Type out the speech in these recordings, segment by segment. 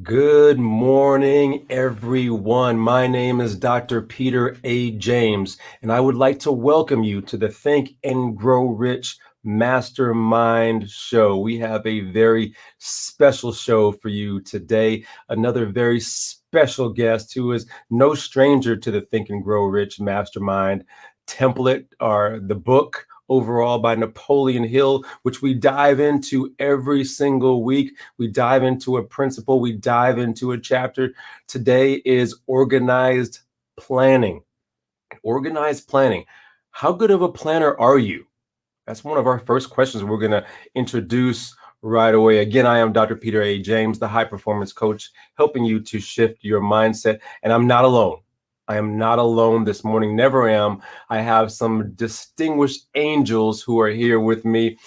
Good morning, everyone. My name is Dr. Peter A. James, and I would like to welcome you to the Think and Grow Rich MasterMind show. We have a very special show for you today. Another very special guest who is no stranger to the Think and Grow Rich Mastermind template or the book overall by Napoleon Hill, which we dive into every single week. We dive into a principle, we dive into a chapter. Today is organized planning. Organized planning. How good of a planner are you? That's one of our first questions we're going to introduce right away. Again, I am Dr. Peter A. James, the high performance coach, helping you to shift your mindset. And I'm not alone. I am not alone this morning, never am. I have some distinguished angels who are here with me,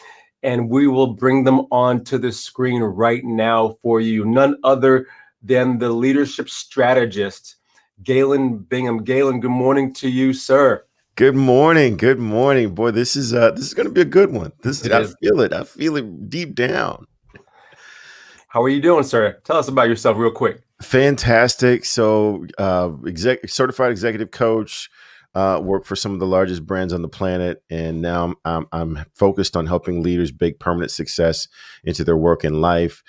and we will bring them onto the screen right now for you. None other than the leadership strategist, Galen Bingham. Galen, good morning to you, sir. Good morning. Good morning. Boy, this is going to be a good one. It I is. feel it. I feel it deep down. How are you doing, sir? Tell us about yourself real quick. Fantastic. So, certified executive coach, work for some of the largest brands on the planet, and now I'm focused on helping leaders bake permanent success into their work and life.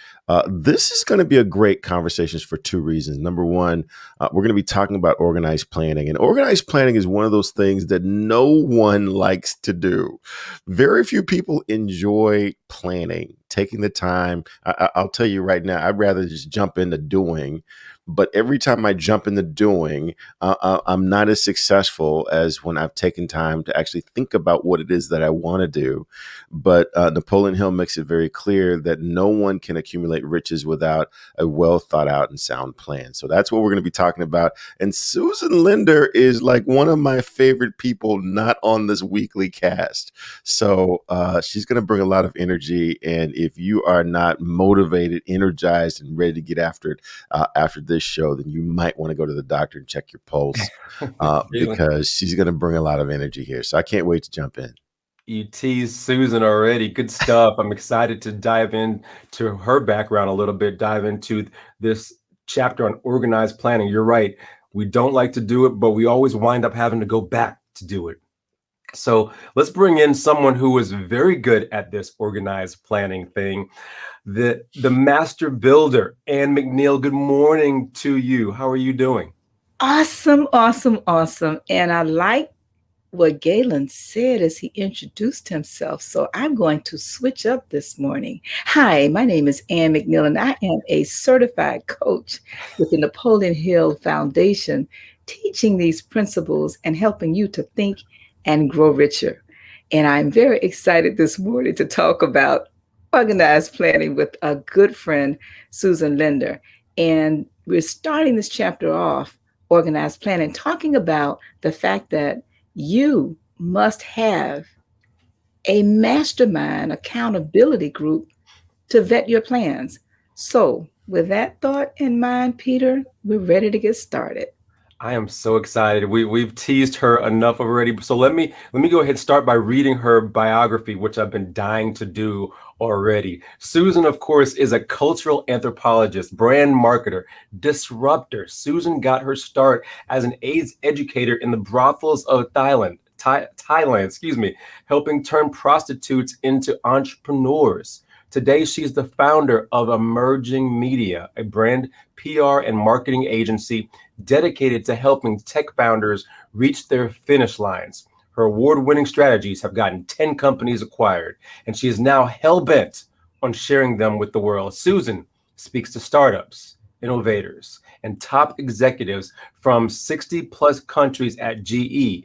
This is going to be a great conversation for two reasons. Number one, we're going to be talking about organized planning, and organized planning is one of those things that no one likes to do. Very few people enjoy planning, taking the time. I'll tell you right now, I'd rather just jump into doing. But every time I jump into doing, I'm not as successful as when I've taken time to actually think about what it is that I want to do. But Napoleon Hill makes it very clear that no one can accumulate riches without a well thought out and sound plan. So that's what we're going to be talking about. And Susan Lindner is like one of my favorite people not on this weekly cast. So she's going to bring a lot of energy. And if you are not motivated, energized, and ready to get after it after this show, then you might want to go to the doctor and check your pulse because she's going to bring a lot of energy here. So I can't wait to jump in. You teased Susan already. Good stuff. I'm excited to dive into her background a little bit, dive into this chapter on organized planning. You're right. We don't like to do it, but we always wind up having to go back to do it. So let's bring in someone who is very good at this organized planning thing, the master builder, Ann McNeil. Good morning to you. How are you doing? Awesome, awesome, awesome. And I like what Galen said as he introduced himself. So I'm going to switch up this morning. Hi, my name is Ann McNeil, and I am a certified coach with the Napoleon Hill Foundation, teaching these principles and helping you to think and grow richer. And I'm very excited this morning to talk about organized planning with a good friend, Susan Lindner. And we're starting this chapter off, organized planning, talking about the fact that you must have a mastermind accountability group to vet your plans. So, with that thought in mind, Peter, we're ready to get started. I am so excited. We've teased her enough already. So let me go ahead and start by reading her biography, which I've been dying to do already. Susan, of course, is a cultural anthropologist, brand marketer, disruptor. Susan got her start as an AIDS educator in the brothels of Thailand, helping turn prostitutes into entrepreneurs. Today, she's the founder of Emerging Media, a brand PR and marketing agency dedicated to helping tech founders reach their finish lines. Her award-winning strategies have gotten 10 companies acquired, and she is now hell-bent on sharing them with the world. Susan speaks to startups, innovators, and top executives from 60-plus countries at GE,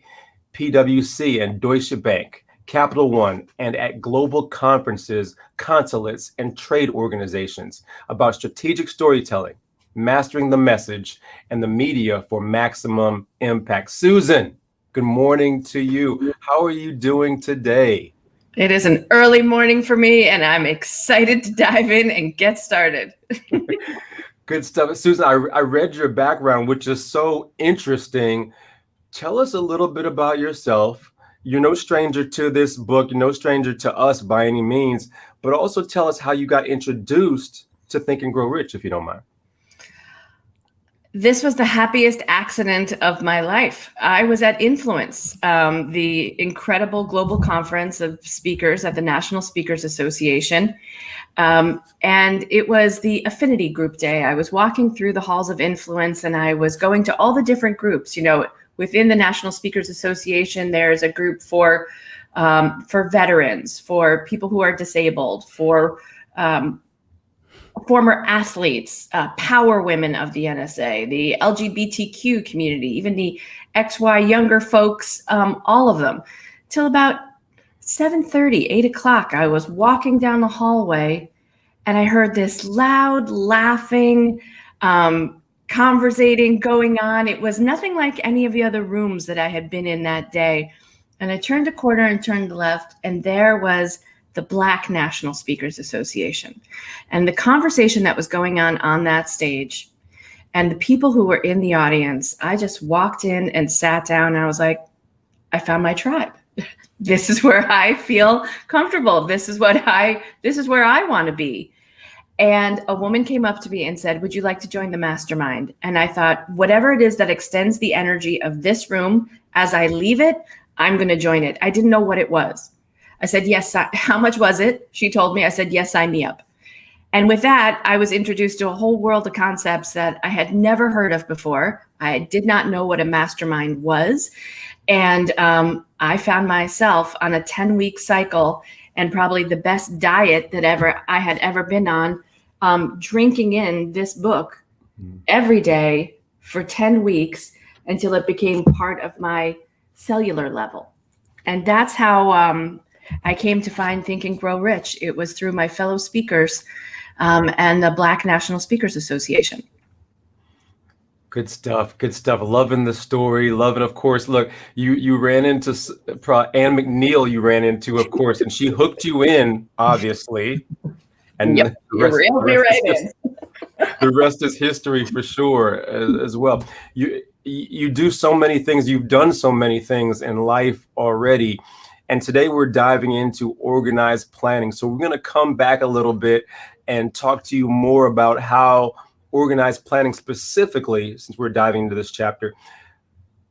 PwC, and Deutsche Bank, Capital One, and at global conferences, consulates, and trade organizations about strategic storytelling, mastering the message, and the media for maximum impact. Susan, good morning to you. How are you doing today? It is an early morning for me, and I'm excited to dive in and get started. Good stuff. Susan, I read your background, which is so interesting. Tell us a little bit about yourself. You're no stranger to this book, you're no stranger to us by any means, but also tell us how you got introduced to Think and Grow Rich, if you don't mind. This was the happiest accident of my life. I was at Influence, the incredible global conference of speakers at the National Speakers Association. And it was the affinity group day. I was walking through the halls of Influence and I was going to all the different groups. You know, within the National Speakers Association, there's a group for veterans, for people who are disabled, for former athletes, power women of the NSA, the LGBTQ community, even the XY younger folks, all of them. Till about 7:30, 8 o'clock, I was walking down the hallway and I heard this loud laughing, conversating going on. It was nothing like any of the other rooms that I had been in that day. And I turned a corner and turned left, and there was the Black National Speakers Association. And the conversation that was going on that stage and the people who were in the audience, I just walked in and sat down and I was like, I found my tribe. This is where I feel comfortable. This is where I want to be. And a woman came up to me and said, would you like to join the MasterMind? And I thought, whatever it is that extends the energy of this room as I leave it, I'm going to join it. I didn't know what it was. I said, yes. How much was it? She told me. I said, yes, sign me up. And with that, I was introduced to a whole world of concepts that I had never heard of before. I did not know what a mastermind was. And I found myself on a 10-week cycle and probably the best diet that I had ever been on, drinking in this book every day for 10 weeks until it became part of my cellular level. And that's how I came to find Think and Grow Rich. It was through my fellow speakers and the Black National Speakers Association. Good stuff. Good stuff. Loving the story. Loving, of course. Look, you ran into Ann McNeil. You ran into, of course, and she hooked you in, obviously. And yep, the rest is history for sure, as well. You do so many things. You've done so many things in life already. And today we're diving into organized planning. So we're going to come back a little bit and talk to you more about how organized planning specifically, since we're diving into this chapter,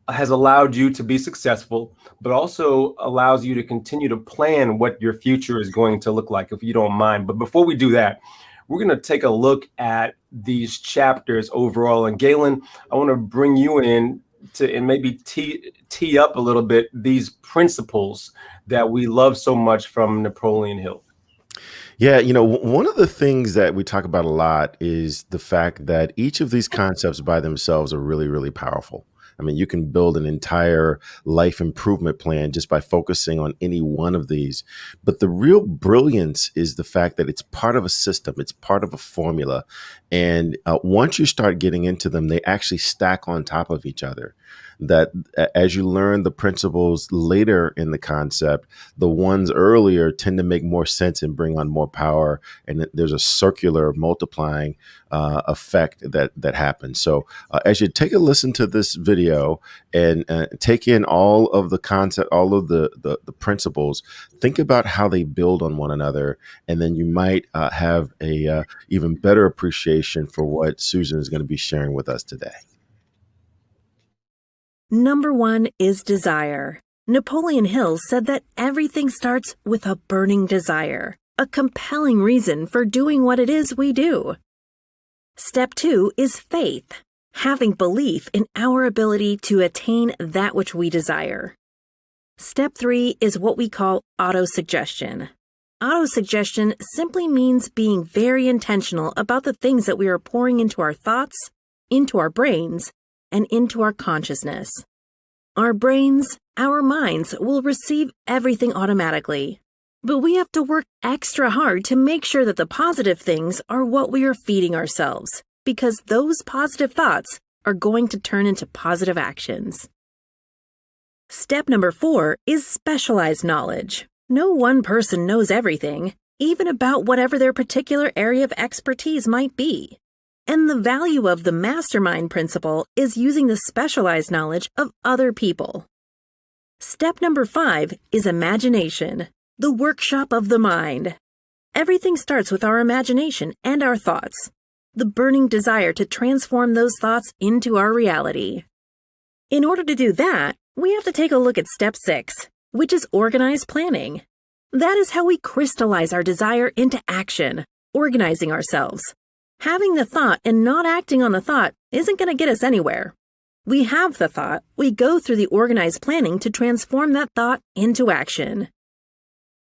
has allowed you to be successful, but also allows you to continue to plan what your future is going to look like, if you don't mind. But before we do that, we're going to take a look at these chapters overall. And Galen, I want to bring you in to and maybe tee up a little bit these principles that we love so much from Napoleon Hill. Yeah, one of the things that we talk about a lot is the fact that each of these concepts by themselves are really, really powerful. I mean, you can build an entire life improvement plan just by focusing on any one of these. But the real brilliance is the fact that it's part of a system. It's part of a formula. And once you start getting into them, they actually stack on top of each other. That as you learn the principles later in the concept, the ones earlier tend to make more sense and bring on more power. And there's a circular multiplying effect that happens. So as you take a listen to this video and take in all of the concept, all of the principles, think about how they build on one another. And then you might have a even better appreciation for what Susan is going to be sharing with us today. Number 1 is desire. Napoleon Hill said that everything starts with a burning desire, a compelling reason for doing what it is we do. Step 2 is faith, having belief in our ability to attain that which we desire. Step 3 is what we call autosuggestion. Autosuggestion simply means being very intentional about the things that we are pouring into our thoughts, into our brains, and into our consciousness. Our brains, our minds will receive everything automatically, but we have to work extra hard to make sure that the positive things are what we are feeding ourselves, because those positive thoughts are going to turn into positive actions. Step number 4 is specialized knowledge. No one person knows everything, even about whatever their particular area of expertise might be. And the value of the MasterMind principle is using the specialized knowledge of other people. Step number 5 is imagination, the workshop of the mind. Everything starts with our imagination and our thoughts. the burning desire to transform those thoughts into our reality. In order to do that, we have to take a look at step 6, which is organized planning. That is how we crystallize our desire into action, organizing ourselves. Having the thought and not acting on the thought isn't going to get us anywhere. We have the thought, we go through the organized planning to transform that thought into action.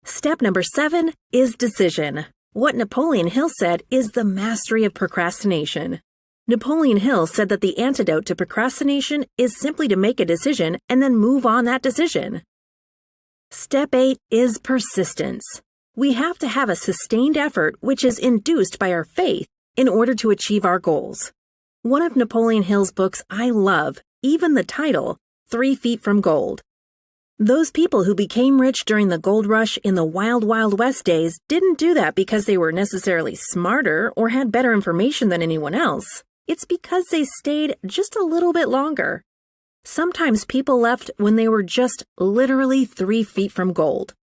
Step number 7 is decision. What Napoleon Hill said is the mastery of procrastination. Napoleon Hill said that the antidote to procrastination is simply to make a decision and then move on that decision. Step 8 is persistence. We have to have a sustained effort which is induced by our faith in order to achieve our goals. One of Napoleon Hill's books I love, even the title, 3 Feet from Gold. Those people who became rich during the gold rush in the wild, wild west days didn't do that because they were necessarily smarter or had better information than anyone else. It's because they stayed just a little bit longer. Sometimes people left when they were just literally 3 feet from gold.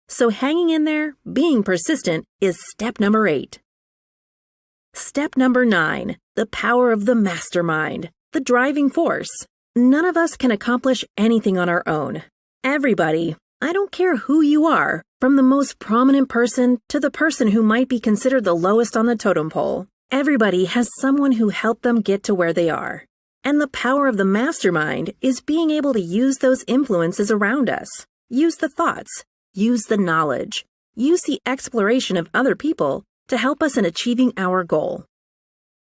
So hanging in there, being persistent, is step number 8. Step number 9, the power of the mastermind, the driving force. None of us can accomplish anything on our own. Everybody, I don't care who you are, from the most prominent person to the person who might be considered the lowest on the totem pole, everybody has someone who helped them get to where they are. And the power of the mastermind is being able to use those influences around us, use the thoughts, use the knowledge, use the exploration of other people to help us in achieving our goal.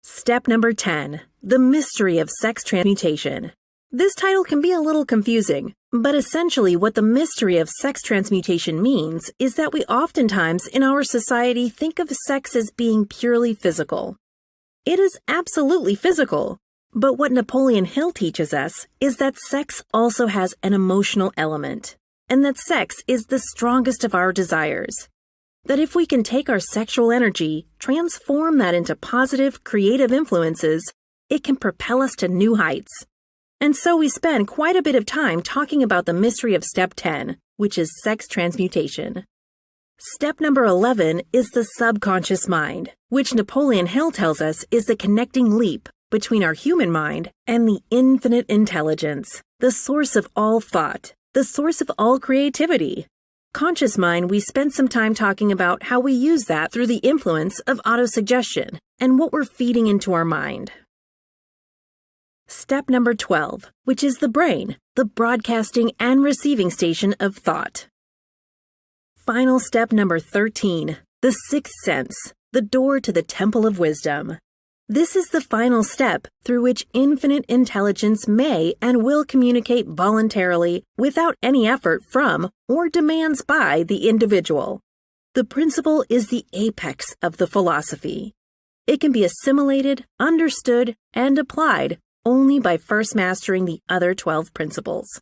Step number 10, the mystery of sex transmutation. This title can be a little confusing, but essentially what the mystery of sex transmutation means is that we oftentimes in our society think of sex as being purely physical. It is absolutely physical, but what Napoleon Hill teaches us is that sex also has an emotional element, and that sex is the strongest of our desires. That if we can take our sexual energy, transform that into positive, creative influences, it can propel us to new heights. And so we spend quite a bit of time talking about the mystery of step 10, which is sex transmutation. Step number 11 is the subconscious mind, which Napoleon Hill tells us is the connecting leap between our human mind and the infinite intelligence, the source of all thought, the source of all creativity. Conscious mind, we spent some time talking about how we use that through the influence of autosuggestion and what we're feeding into our mind. Step number 12, which is the brain, the broadcasting and receiving station of thought. Final step number 13, the sixth sense, the door to the temple of wisdom. This is the final step through which infinite intelligence may and will communicate voluntarily without any effort from or demands by the individual. The principle is the apex of the philosophy. It can be assimilated, understood, and applied only by first mastering the other 12 principles.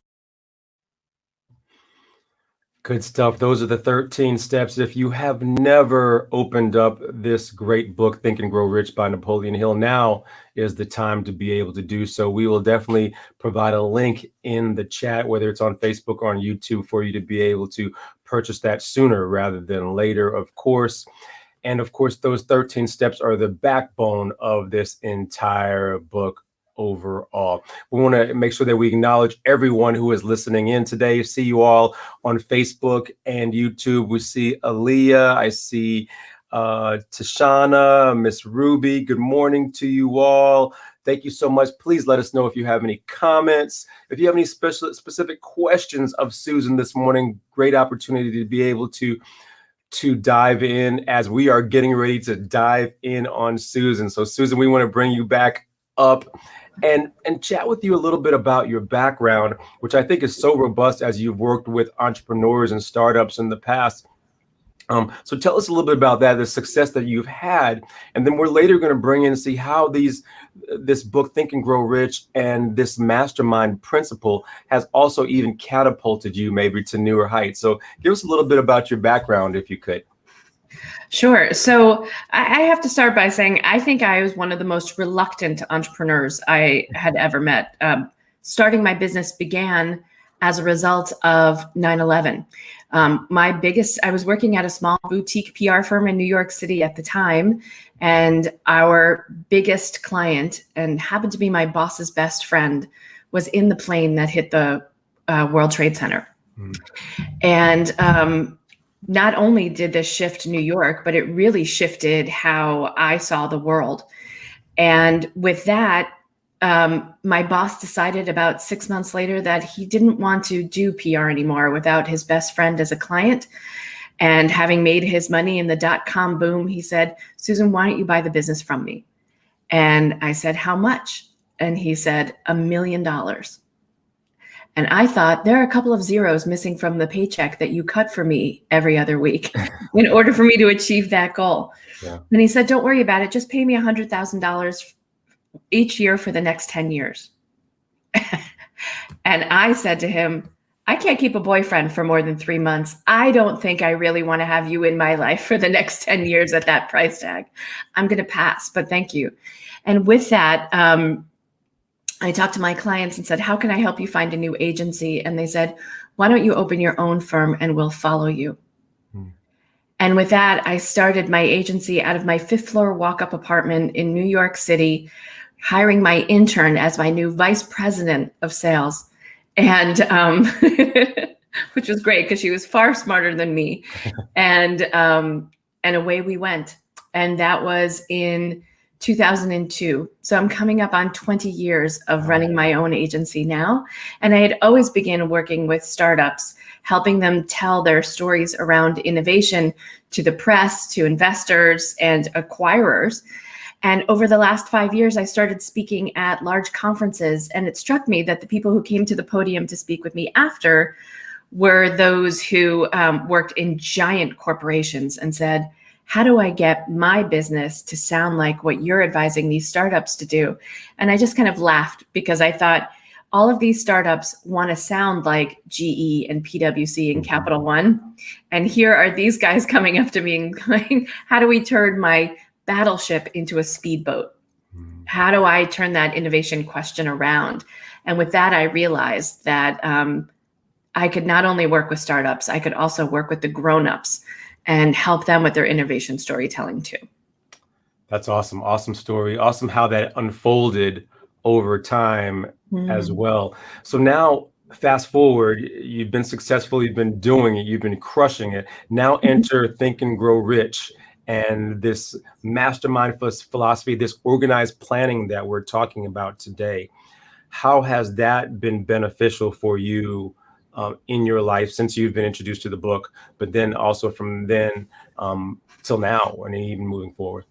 Good stuff. Those are the 13 steps. If you have never opened up this great book, Think and Grow Rich by Napoleon Hill, now is the time to be able to do so. We will definitely provide a link in the chat, whether it's on Facebook or on YouTube, for you to be able to purchase that sooner rather than later, of course. And of course, those 13 steps are the backbone of this entire book overall. We want to make sure that we acknowledge everyone who is listening in today. See you all on Facebook and YouTube. We see Aaliyah. I see Tashana, Miss Ruby. Good morning to you all. Thank you so much. Please let us know if you have any comments. If you have any specific questions of Susan this morning, great opportunity to be able to dive in as we are getting ready to dive in on Susan. So Susan, we want to bring you back up and chat with you a little bit about your background, which I think is so robust as you've worked with entrepreneurs and startups in the past. So tell us a little bit about that, the success that you've had, and then we're later going to bring in and see how this book, Think and Grow Rich, and this mastermind principle has also even catapulted you maybe to newer heights. So give us a little bit about your background, if you could. Sure. So I have to start by saying I think I was one of the most reluctant entrepreneurs I had ever met. Starting my business began as a result of 9/11. I was working at a small boutique PR firm in New York City at the time, and our biggest client, and happened to be my boss's best friend, was in the plane that hit the World Trade Center. And not only did this shift New York, but it really shifted how I saw the world. And with that, my boss decided about 6 months later that he didn't want to do PR anymore without his best friend as a client. And having made his money in the dot-com boom, he said, "Susan, why don't you buy the business from me?" And I said, "How much?" And he said, $1 million. And I thought, there are a couple of zeros missing from the paycheck that you cut for me every other week in order for me to achieve that goal. Yeah. And he said, "Don't worry about it. Just pay me $100,000 each year for the next 10 years. And I said to him, "I can't keep a boyfriend for more than 3 months. I don't think I really want to have you in my life for the next 10 years at that price tag. I'm going to pass, but thank you." And with that, I talked to my clients and said, "How can I help you find a new agency?" And they said, "Why don't you open your own firm and we'll follow you?" And with that, I started my agency out of my 5th floor walk-up apartment in New York City, hiring my intern as my new vice president of sales. And which was great because she was far smarter than me. And away we went. And that was in 2002. So I'm coming up on 20 years of running my own agency now. And I had always begun working with startups, helping them tell their stories around innovation to the press, to investors and acquirers. And over the last 5 years, I started speaking at large conferences. And it struck me that the people who came to the podium to speak with me after were those who worked in giant corporations and said, "How do I get my business to sound like what you're advising these startups to do?" And I just kind of laughed because I thought, all of these startups want to sound like GE and PwC and Capital One. And here are these guys coming up to me and going, "How do we turn my battleship into a speedboat? How do I turn that innovation question around?" And with that, I realized that I could not only work with startups, I could also work with the grown-ups and help them with their innovation storytelling too. That's awesome. Awesome story. Awesome how that unfolded over time as well. So now fast forward, you've been successful, you've been doing it, you've been crushing it. Now enter Think and Grow Rich and this mastermind philosophy, this organized planning that we're talking about today. How has that been beneficial for you in your life since you've been introduced to the book, but then also from then till now and even moving forward?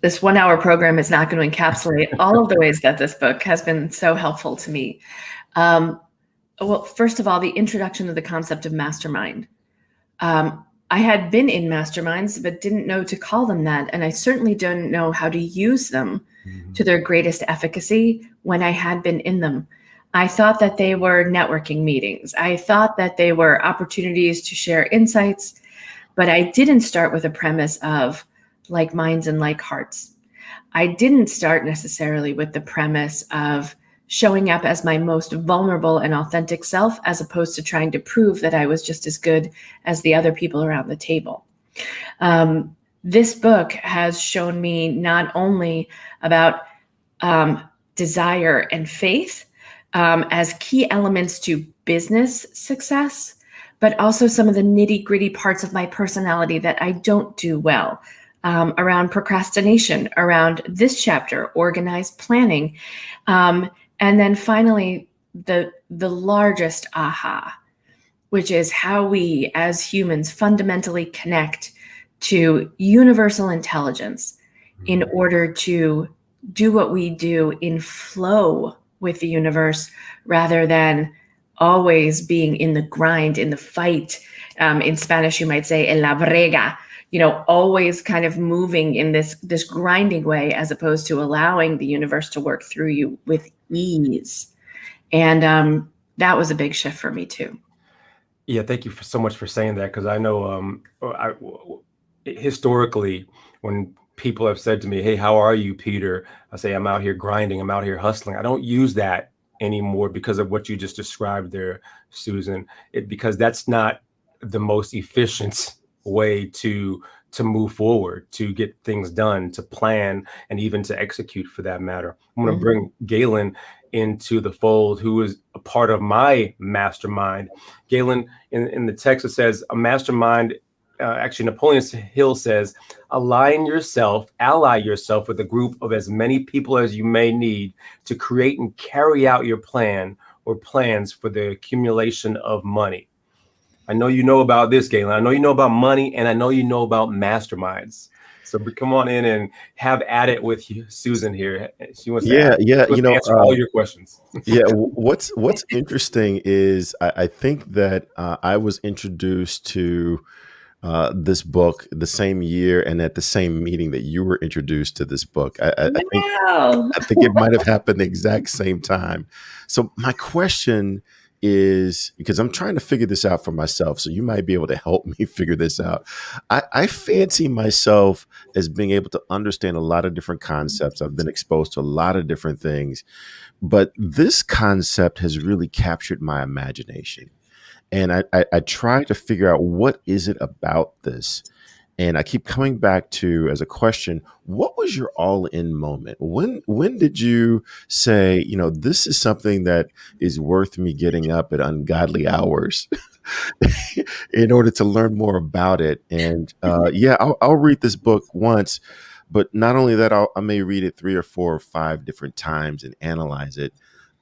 This 1-hour program is not going to encapsulate all of the ways that this book has been so helpful to me. Well, first of all, the introduction of the concept of mastermind. I had been in masterminds, but didn't know to call them that. And I certainly didn't know how to use them to their greatest efficacy when I had been in them. I thought that they were networking meetings. I thought that they were opportunities to share insights, but I didn't start with a premise of like minds and like hearts. I didn't start necessarily with the premise of showing up as my most vulnerable and authentic self, as opposed to trying to prove that I was just as good as the other people around the table. This book has shown me not only about desire and faith as key elements to business success, but also some of the nitty-gritty parts of my personality that I don't do well, around procrastination, around this chapter, organized planning. And then finally, the largest aha, which is how we as humans fundamentally connect to universal intelligence in order to do what we do in flow with the universe, rather than always being in the grind, in the fight. In Spanish, you might say en la brega, always kind of moving in this grinding way, as opposed to allowing the universe to work through you with ease. And that was a big shift for me too. Yeah, thank you so much for saying that, because I know historically, when people have said to me, "Hey, how are you, Peter?" I say, "I'm out here grinding, I'm out here hustling." I don't use that anymore because of what you just described there, Susan. Because that's not the most efficient way to move forward, to get things done, to plan, and even to execute for that matter. I'm going to bring Galen into the fold, who is a part of my mastermind. Galen, in the text, it says a mastermind. Actually, Napoleon Hill says, ally yourself with a group of as many people as you may need to create and carry out your plan or plans for the accumulation of money. I know you know about this, Galen. I know you know about money, and I know you know about masterminds. So come on in and have at it with you, Susan here. She wants to answer all your questions. What's interesting is I think that I was introduced to this book the same year and at the same meeting that you were introduced to this book. I think it might have happened the exact same time. So my question is, because I'm trying to figure this out for myself, so you might be able to help me figure this out. I fancy myself as being able to understand a lot of different concepts. I've been exposed to a lot of different things, but this concept has really captured my imagination. And I try to figure out, what is it about this? And I keep coming back to, as a question, what was your all-in moment? When did you say, this is something that is worth me getting up at ungodly hours in order to learn more about it? And I'll read this book once, but not only that, I may read it 3 or 4 or 5 different times and analyze it.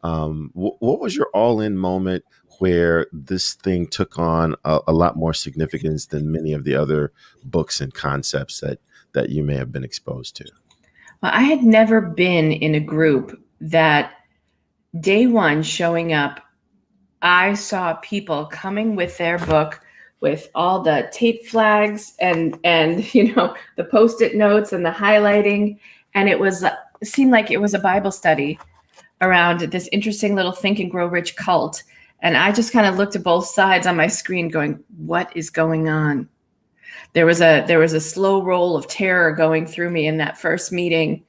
What was your all-in moment where this thing took on a lot more significance than many of the other books and concepts that you may have been exposed to? Well, I had never been in a group that day one showing up, I saw people coming with their book with all the tape flags and the Post-it notes and the highlighting. And it seemed like it was a Bible study around this interesting little Think and Grow Rich cult. And I just kind of looked at both sides on my screen going, what is going on? There was a slow roll of terror going through me in that first meeting,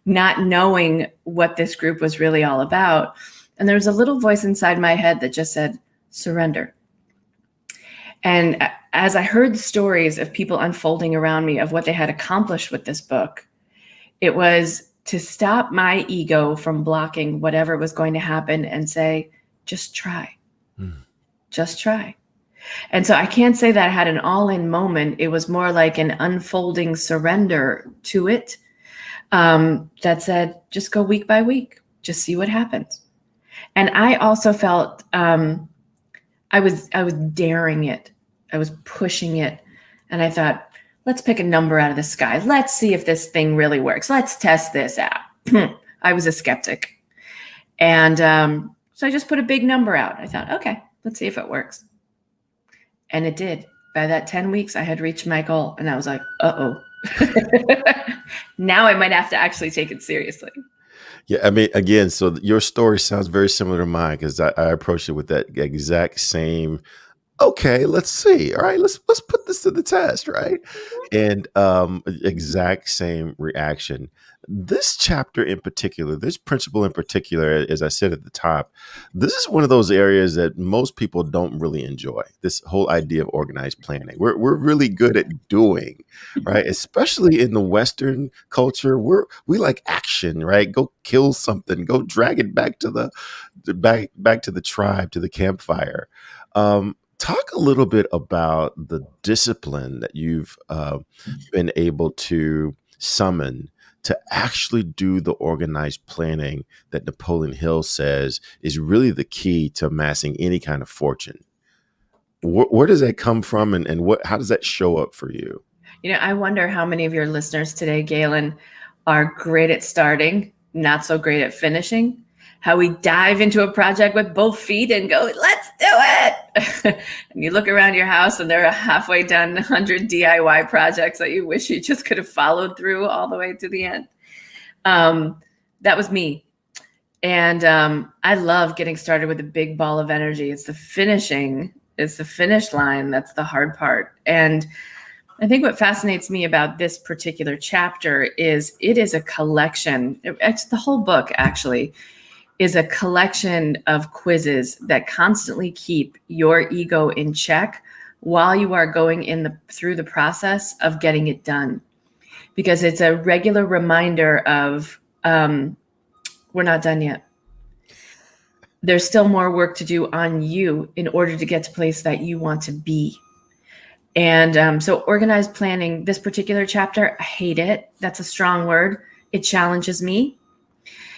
not knowing what this group was really all about. And there was a little voice inside my head that just said, surrender. And as I heard the stories of people unfolding around me of what they had accomplished with this book, it was to stop my ego from blocking whatever was going to happen and say, just try. Just try. And so I can't say that I had an all-in moment. It was more like an unfolding surrender to it that said, just go week by week, just see what happens. And I also felt I was daring it. I was pushing it. And I thought, let's pick a number out of the sky. Let's see if this thing really works. Let's test this out. I was a skeptic. And so I just put a big number out. I thought, okay, let's see if it works. And it did. By that 10 weeks, I had reached my goal. And I was like, uh-oh. Now I might have to actually take it seriously. Yeah, I mean, again, so your story sounds very similar to mine, because I approached it with that exact same, okay, let's see. All right, let's put this to the test, right? And exact same reaction. This chapter in particular, this principle in particular, as I said at the top, this is one of those areas that most people don't really enjoy. This whole idea of organized planning. We're really good at doing, right? Especially in the Western culture, we like action, right? Go kill something, go drag it back to the tribe, to the campfire. Talk a little bit about the discipline that you've been able to summon to actually do the organized planning that Napoleon Hill says is really the key to amassing any kind of fortune. Where does that come from, and how does that show up for you? I wonder how many of your listeners today, Galen, are great at starting, not so great at finishing. How we dive into a project with both feet and go, let's do it. And you look around your house and there are halfway done 100 DIY projects that you wish you just could have followed through all the way to the end. That was me. And I love getting started with a big ball of energy. It's the finish line that's the hard part. And I think what fascinates me about this particular chapter is it is a collection. It's the whole book, actually, is a collection of quizzes that constantly keep your ego in check while you are going through the process of getting it done. Because it's a regular reminder of, we're not done yet. There's still more work to do on you in order to get to the place that you want to be. And so organized planning, this particular chapter, I hate it. That's a strong word. It challenges me.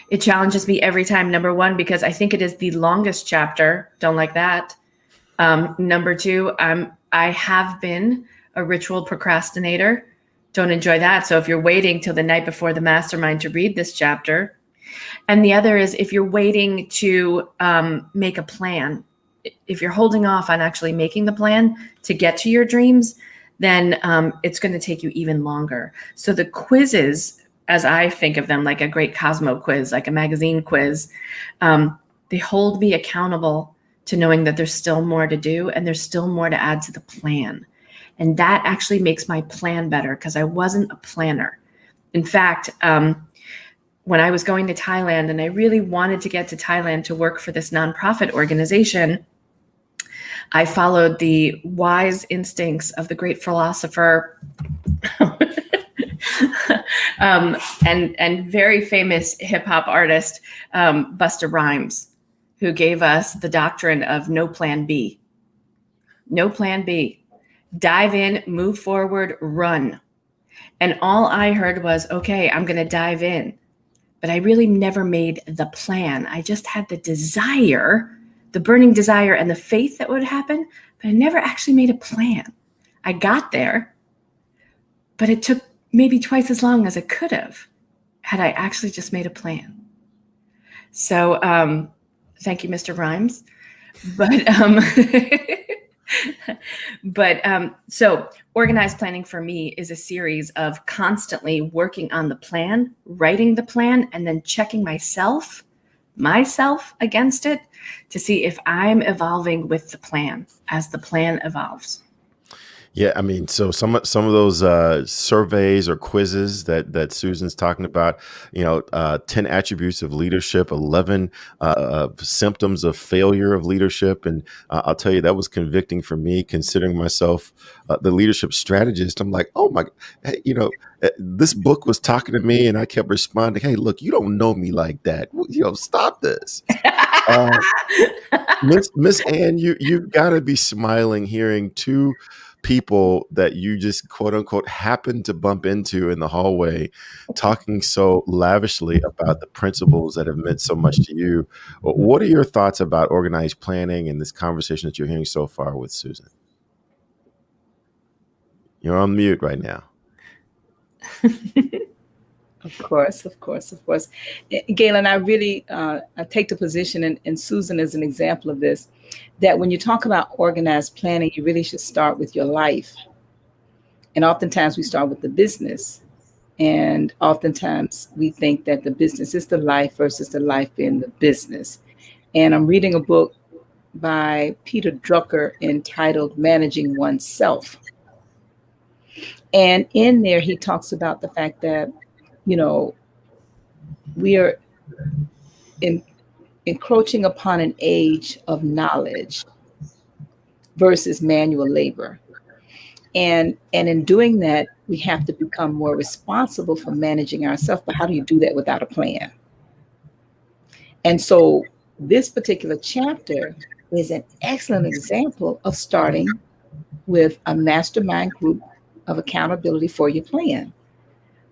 It challenges me every time. Number one, because I think it is the longest chapter. Don't like that. Number two, I have been a ritual procrastinator. Don't enjoy that. So if you're waiting till the night before the mastermind to read this chapter, and the other is if you're waiting to make a plan, if you're holding off on actually making the plan to get to your dreams, then it's going to take you even longer. So the quizzes, as I think of them, like a great Cosmo quiz, like a magazine quiz, they hold me accountable to knowing that there's still more to do and there's still more to add to the plan. And that actually makes my plan better because I wasn't a planner. In fact, when I was going to Thailand and I really wanted to get to Thailand to work for this nonprofit organization, I followed the wise instincts of the great philosopher and very famous hip hop artist, Busta Rhymes, who gave us the doctrine of no plan B. No plan B. Dive in, move forward, run. And all I heard was, okay, I'm going to dive in. But I really never made the plan. I just had the desire, the burning desire and the faith that would happen, but I never actually made a plan. I got there, but it took maybe twice as long as it could have had I actually just made a plan. So thank you, Mr. Rhymes. So organized planning for me is a series of constantly working on the plan, writing the plan, and then checking myself against it to see if I'm evolving with the plan as the plan evolves. Yeah, I mean, so some of those surveys or quizzes that Susan's talking about, 10 attributes of leadership, 11 symptoms of failure of leadership, and I'll tell you that was convicting for me, considering myself the leadership strategist. I'm like, oh my, hey, this book was talking to me, and I kept responding, hey, look, you don't know me like that. Stop this. Miss Ann, you've got to be smiling hearing two people that you just quote unquote happen to bump into in the hallway talking so lavishly about the principles that have meant so much to you. What are your thoughts about organized planning and this conversation that you're hearing so far with Susan? You're on mute right now. Of course. Galen, I really I take the position, and Susan is an example of this, that when you talk about organized planning, you really should start with your life. And oftentimes we start with the business. And oftentimes we think that the business is the life versus the life being the business. And I'm reading a book by Peter Drucker entitled Managing Oneself. And in there, he talks about the fact that we are encroaching upon an age of knowledge versus manual labor. And in doing that, we have to become more responsible for managing ourselves. But how do you do that without a plan? And so this particular chapter is an excellent example of starting with a mastermind group of accountability for your plan.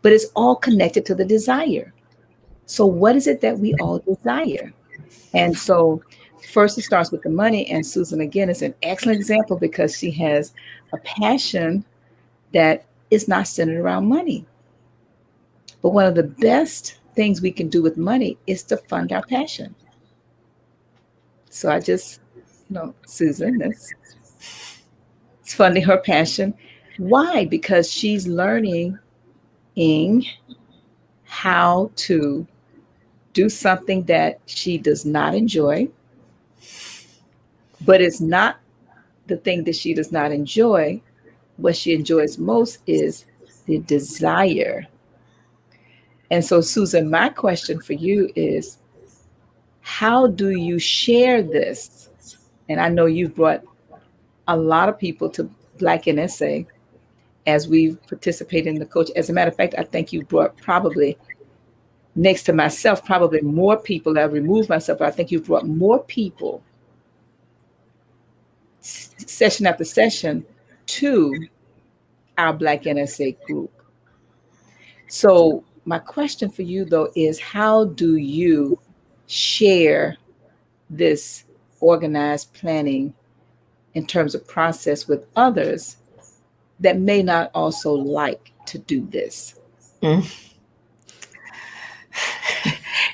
But it's all connected to the desire. So what is it that we all desire? And so first it starts with the money. And Susan, again, is an excellent example because she has a passion that is not centered around money. But one of the best things we can do with money is to fund our passion. So I just, Susan, it's funding her passion. Why? Because she's learning how to do something that she does not enjoy, but it's not the thing that she does not enjoy. What she enjoys most is the desire. And so, Susan, my question for you is, how do you share this? And I know you've brought a lot of people to Black NSA as we've participated in the coach. As a matter of fact, I think you brought probably, next to myself, probably more people. I've removed myself, but I think you've brought more people session after session to our Black NSA group. So my question for you, though, is how do you share this organized planning in terms of process with others that may not also like to do this?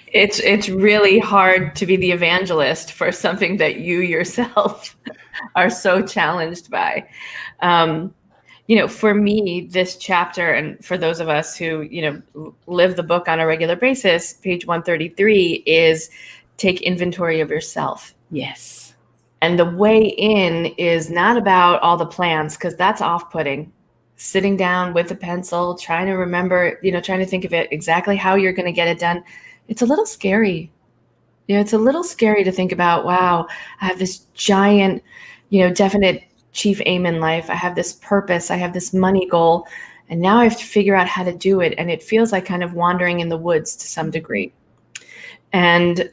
It's really hard to be the evangelist for something that you yourself are so challenged by. For me, this chapter, and for those of us who, live the book on a regular basis, page 133 is take inventory of yourself. Yes. And the way in is not about all the plans, because that's off-putting. Sitting down with a pencil, trying to remember, trying to think of it exactly how you're going to get it done. It's a little scary. It's a little scary to think about, wow, I have this giant, definite chief aim in life. I have this purpose. I have this money goal. And now I have to figure out how to do it. And it feels like kind of wandering in the woods to some degree. And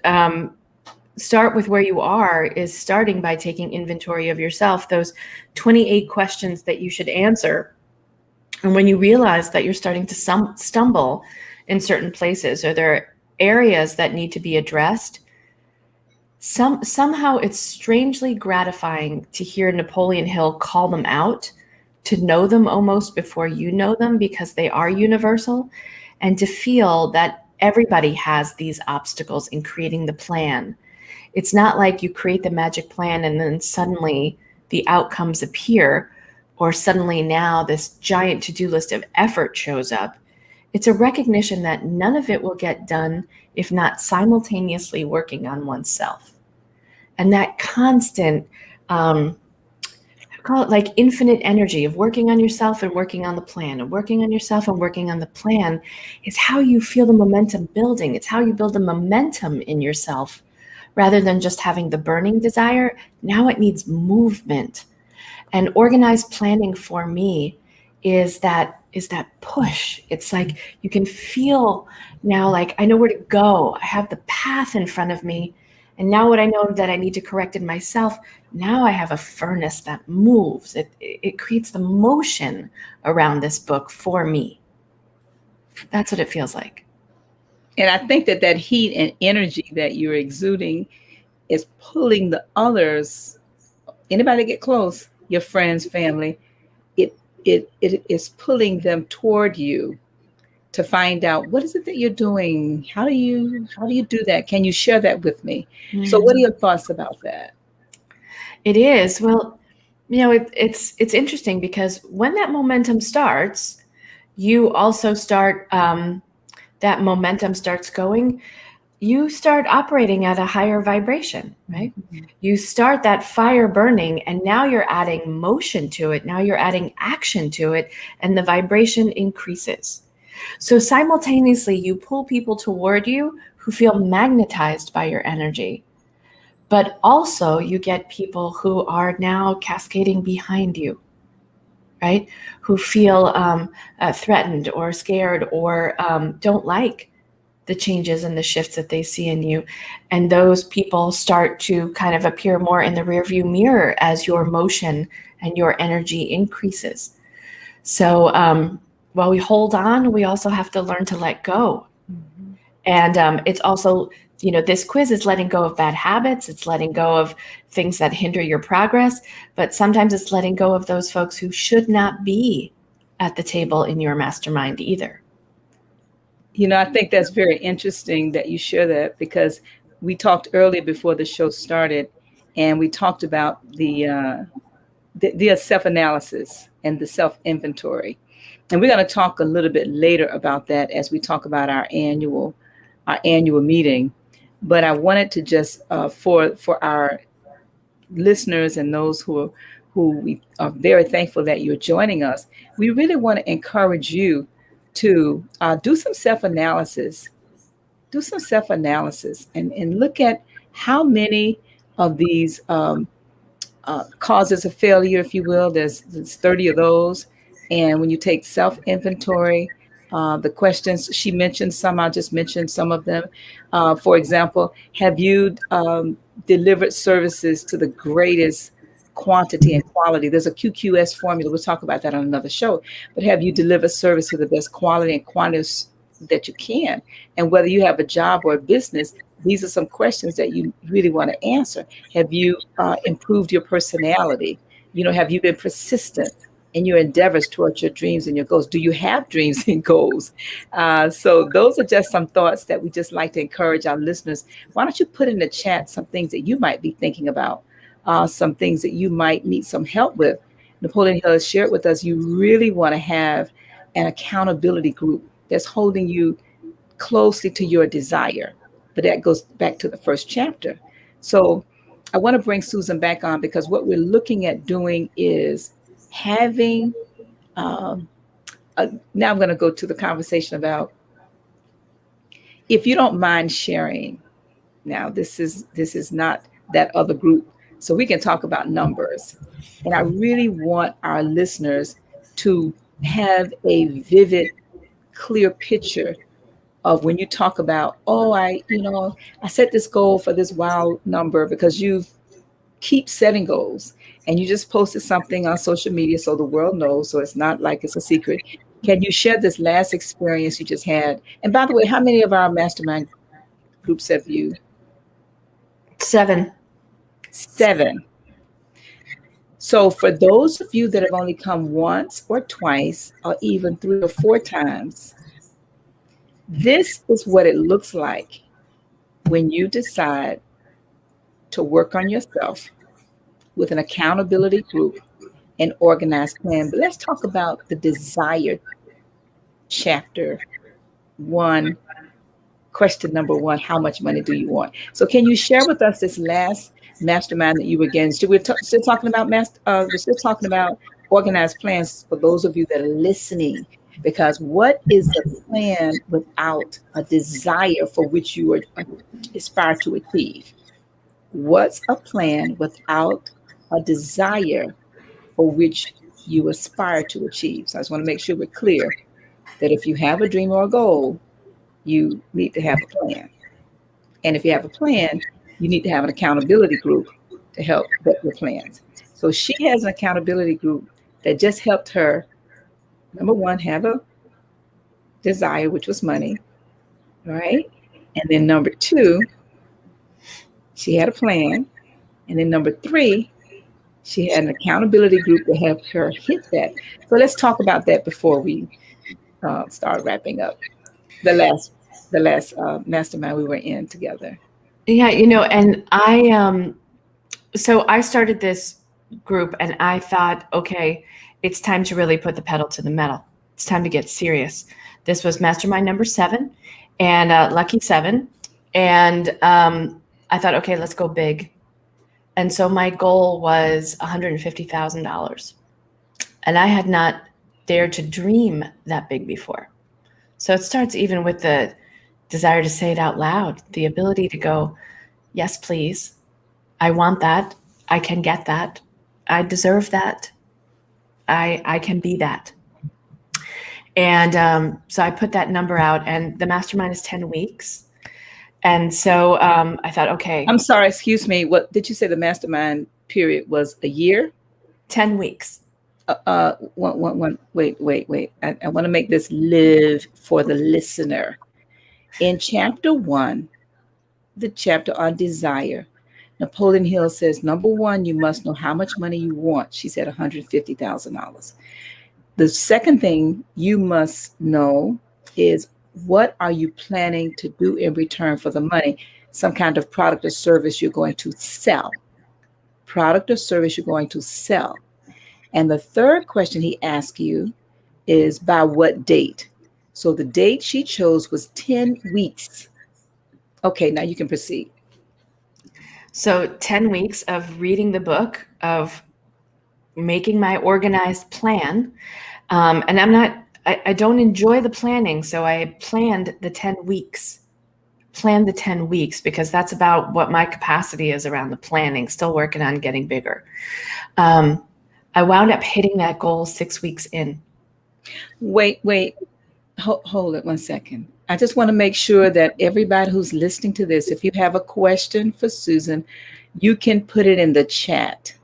start with where you are is starting by taking inventory of yourself, those 28 questions that you should answer. And when you realize that you're starting to stumble in certain places, or there are areas that need to be addressed, somehow it's strangely gratifying to hear Napoleon Hill call them out, to know them almost before you know them, because they are universal, and to feel that everybody has these obstacles in creating the plan. It's not like you create the magic plan and then suddenly the outcomes appear, or suddenly now this giant to-do list of effort shows up. It's a recognition that none of it will get done if not simultaneously working on oneself. And that constant, I call it like infinite energy of working on yourself and working on the plan, and working on yourself and working on the plan, is how you feel the momentum building. It's how you build the momentum in yourself, rather than just having the burning desire. Now it needs movement. And organized planning for me is that push. It's like you can feel now, like I know where to go. I have the path in front of me. And now what I know that I need to correct in myself, now I have a furnace that moves. It creates the motion around this book for me. That's what it feels like. And I think that heat and energy that you're exuding is pulling the others, anybody get close, your friends, family, it is pulling them toward you to find out, what is it that you're doing? How do you do that? Can you share that with me? Mm-hmm. So what are your thoughts about that? It is. Well, it's interesting, because when that momentum starts, you also start, that momentum starts going, you start operating at a higher vibration, right? Mm-hmm. You start that fire burning, and now you're adding motion to it. Now you're adding action to it, and the vibration increases. So simultaneously, you pull people toward you who feel magnetized by your energy, but also you get people who are now cascading behind you, right? Who feel threatened or scared, or don't like the changes and the shifts that they see in you. And those people start to kind of appear more in the rearview mirror as your motion and your energy increases. So while we hold on, we also have to learn to let go. Mm-hmm. And it's also, this quiz is letting go of bad habits. It's letting go of things that hinder your progress. But sometimes it's letting go of those folks who should not be at the table in your mastermind either. I think that's very interesting that you share that, because we talked earlier before the show started, and we talked about the self-analysis and the self-inventory. And we're going to talk a little bit later about that as we talk about our annual meeting. But I wanted to just, for our listeners and those who we are very thankful that you're joining us, we really want to encourage you to do some self-analysis and look at how many of these causes of failure, if you will, there's 30 of those. And when you take self-inventory, the questions she mentioned, some I just mentioned some of them. For example, have you delivered services to the greatest quantity and quality? There's a QQS formula. We'll talk about that on another show. But have you delivered service to the best quality and quantity that you can? And whether you have a job or a business, these are some questions that you really want to answer. Have you improved your personality? Have you been persistent in your endeavors towards your dreams and your goals? Do you have dreams and goals? So those are just some thoughts that we just like to encourage our listeners. Why don't you put in the chat some things that you might be thinking about, some things that you might need some help with. Napoleon Hill has shared with us, you really want to have an accountability group that's holding you closely to your desire. But that goes back to the first chapter. So I want to bring Susan back on, because what we're looking at doing is having, now I'm going to go to the conversation about, if you don't mind sharing. Now, this is not that other group. So we can talk about numbers. And I really want our listeners to have a vivid, clear picture of when you talk about, oh, I set this goal for this wild number, because you keep setting goals and you just posted something on social media so the world knows, so it's not like it's a secret. Can you share this last experience you just had? And by the way, how many of our mastermind groups have you? 7. 7. So for those of you that have only come once or twice or even 3 or 4 times, this is what it looks like when you decide to work on yourself with an accountability group and organized plan. But let's talk about the desire chapter 1, question number 1, how much money do you want? So can you share with us this last mastermind that you were getting? So we're still talking about organized plans for those of you that are listening. Because what is the plan without a desire for which you aspire to achieve? What's a plan without a desire for which you aspire to achieve? So I just want to make sure we're clear that if you have a dream or a goal, you need to have a plan. And if you have a plan, you need to have an accountability group to help vet your plans. So she has an accountability group that just helped her, number 1, have a desire, which was money, right? And then number 2, she had a plan. And then number 3, she had an accountability group to help her hit that. So let's talk about that before we start wrapping up the last mastermind we were in together. Yeah, and so I started this group and I thought, okay, it's time to really put the pedal to the metal. It's time to get serious. This was mastermind number 7 and lucky 7. And I thought, okay, let's go big. And so my goal was $150,000. And I had not dared to dream that big before. So it starts even with the desire to say it out loud, the ability to go, yes, please. I want that. I can get that. I deserve that. I can be that. And so I put that number out, and the mastermind is 10 weeks. And so I thought, okay. I'm sorry, excuse me. What did you say the mastermind period was? A year? 10 weeks. Wait. I want to make this live for the listener. In chapter 1, the chapter on desire, Napoleon Hill says, number 1, you must know how much money you want. She said $150,000. The second thing you must know is, what are you planning to do in return for the money? Some kind of product or service you're going to sell. Product or service you're going to sell. And the third question he asked you is, by what date? So the date she chose was 10 weeks. Okay, now you can proceed. So 10 weeks of reading the book, of making my organized plan. And I don't enjoy the planning. So I planned the 10 weeks plan the 10 weeks because that's about what my capacity is around the planning, still working on getting bigger. I wound up hitting that goal 6 weeks in. Wait. Hold it 1 second. I just want to make sure that everybody who's listening to this, if you have a question for Susan, you can put it in the chat.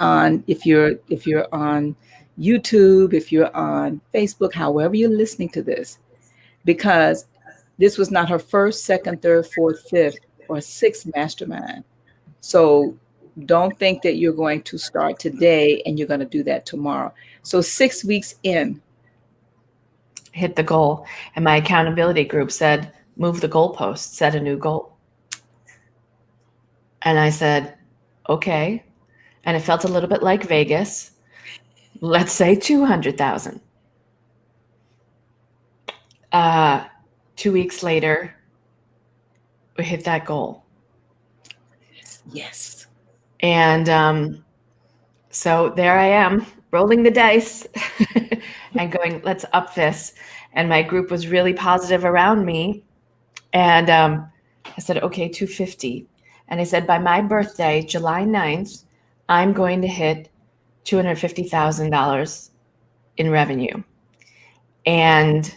If you're on YouTube, if you're on Facebook, however you're listening to this, because this was not her first, second, third, fourth, fifth, or sixth mastermind. So don't think that you're going to start today and you're going to do that tomorrow. So 6 weeks in, hit the goal, and my accountability group said, move the goalpost, set a new goal. And I said, okay. And it felt a little bit like Vegas. Let's say 200,000. 2 weeks later, we hit that goal. yes. And so there I am, rolling the dice and going, let's up this. And my group was really positive around me. And I said, okay, 250. And I said, by my birthday, July 9th, I'm going to hit $250,000 in revenue. And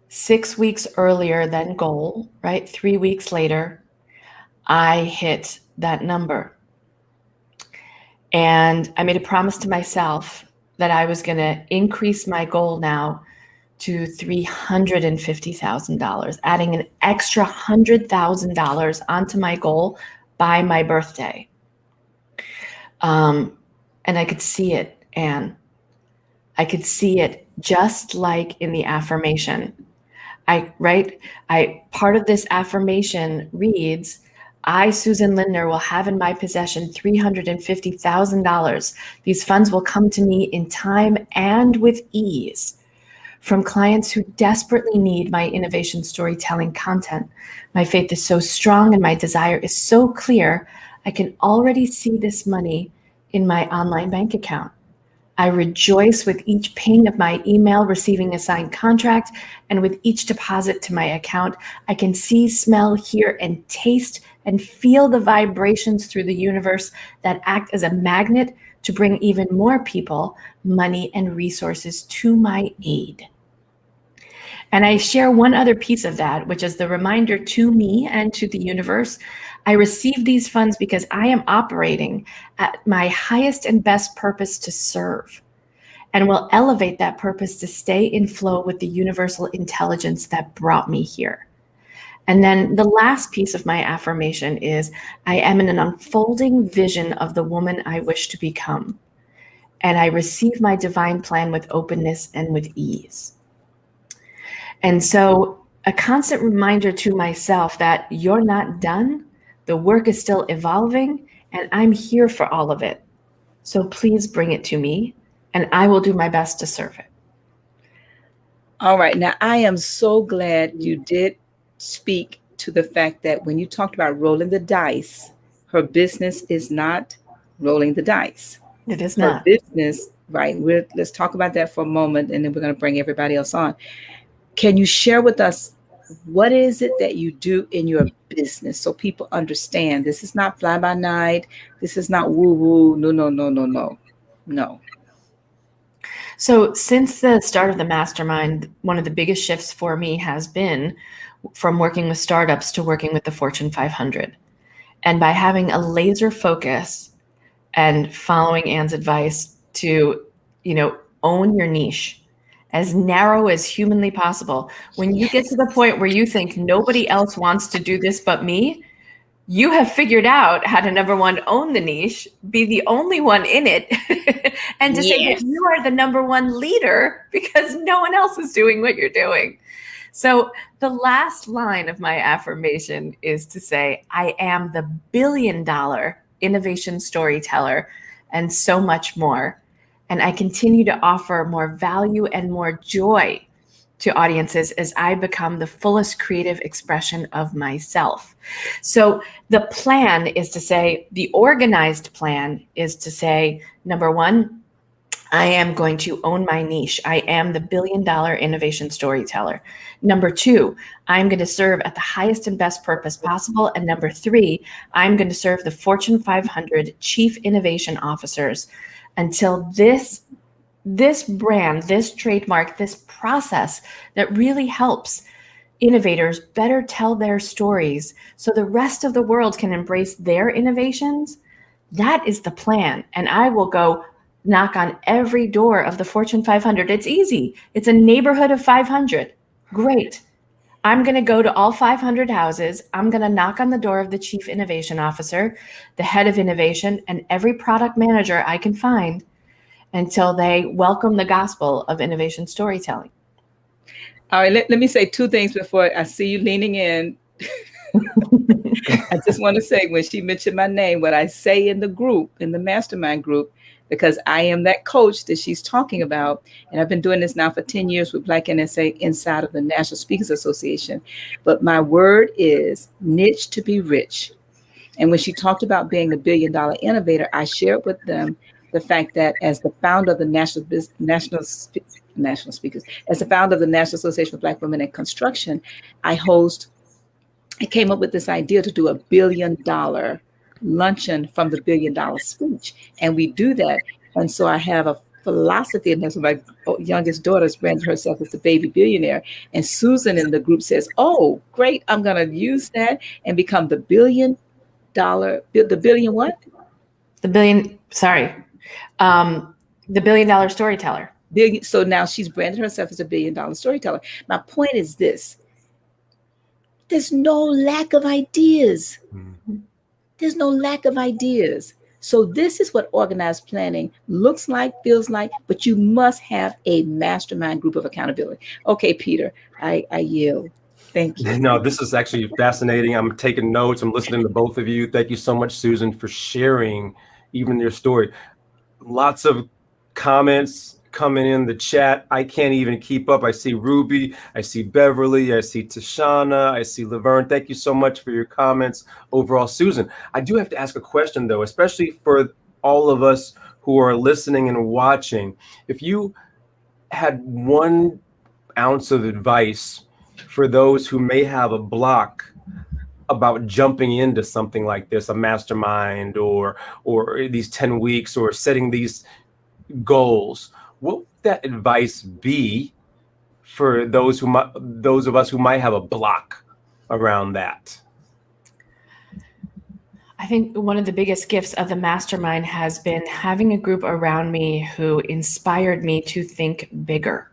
6 weeks earlier than goal, right? 3 weeks later, I hit that number. And I made a promise to myself that I was going to increase my goal now to $350,000, adding an extra $100,000 onto my goal by my birthday. And I could see it, Anne. I could see it just like in the affirmation. Part of this affirmation reads, I, Susan Lindner, will have in my possession $350,000. These funds will come to me in time and with ease from clients who desperately need my innovation storytelling content. My faith is so strong and my desire is so clear, I can already see this money in my online bank account. I rejoice with each ping of my email receiving a signed contract, and with each deposit to my account, I can see, smell, hear, and taste and feel the vibrations through the universe that act as a magnet to bring even more people, money, and resources to my aid. And I share one other piece of that, which is the reminder to me and to the universe. I receive these funds because I am operating at my highest and best purpose to serve, and will elevate that purpose to stay in flow with the universal intelligence that brought me here. And then the last piece of my affirmation is I am in an unfolding vision of the woman I wish to become, and I receive my divine plan with openness and with ease. And so a constant reminder to myself that you're not done, the work is still evolving, and I'm here for all of it. So please bring it to me, and I will do my best to serve it. All right. Now, I am so glad you did speak to the fact that when you talked about rolling the dice, her business is not rolling the dice. It is Her not. business, right? Let's talk about that for a moment, and then we're going to bring everybody else on. Can you share with us what is it that you do in your business so people understand this is not fly by night, this is not woo woo, no. So since the start of the mastermind, one of the biggest shifts for me has been from working with startups to working with the Fortune 500. And by having a laser focus and following Anne's advice to, own your niche, as narrow as humanly possible. When you get to the point where you think nobody else wants to do this but me, you have figured out how to, number one, own the niche, be the only one in it, and to say that you are the number one leader because no one else is doing what you're doing. So the last line of my affirmation is to say, I am the billion-dollar innovation storyteller and so much more. And I continue to offer more value and more joy to audiences as I become the fullest creative expression of myself. So the plan is to say, the organized plan is to say, number one, I am going to own my niche. I am the $1 billion innovation storyteller. Number 2, I'm going to serve at the highest and best purpose possible. And number 3, I'm going to serve the Fortune 500 chief innovation officers until this brand, this trademark, this process that really helps innovators better tell their stories so the rest of the world can embrace their innovations. That is the plan. And I will go knock on every door of the Fortune 500. It's easy. It's a neighborhood of 500. Great. I'm going to go to all 500 houses. I'm going to knock on the door of the chief innovation officer, the head of innovation, and every product manager I can find until they welcome the gospel of innovation storytelling. All right, let me say 2 things before I see you leaning in. I just want to say, when she mentioned my name, what I say in the group, in the mastermind group, because I am that coach that she's talking about. And I've been doing this now for 10 years with Black NSA inside of the National Speakers Association. But my word is niche to be rich. And when she talked about being a $1 billion innovator, I shared with them the fact that as the founder of the National Speakers, as the founder of the National Association of Black Women in Construction, I came up with this idea to do a $1 billion luncheon from the $1 billion speech. And we do that. And so I have a philosophy, and that's what my youngest daughter's branded herself as the baby billionaire. And Susan in the group says, oh, great, I'm going to use that and become the $1 billion what? The $1 billion storyteller. So now she's branded herself as a $1 billion storyteller. My point is this. There's no lack of ideas. There's no lack of ideas. So this is what organized planning looks like, feels like, but you must have a mastermind group of accountability. Okay, Peter, I yield. Thank you. No, this is actually fascinating. I'm taking notes. I'm listening to both of you. Thank you so much, Susan, for sharing even your story. Lots of comments coming in the chat. I can't even keep up. I see Ruby, I see Beverly, I see Tashana, I see Laverne. Thank you so much for your comments overall. Susan, I do have to ask a question though, especially for all of us who are listening and watching. If you had 1 ounce of advice for those who may have a block about jumping into something like this, a mastermind or these 10 weeks or setting these goals, what would that advice be for those of us who might have a block around that? I think one of the biggest gifts of the mastermind has been having a group around me who inspired me to think bigger.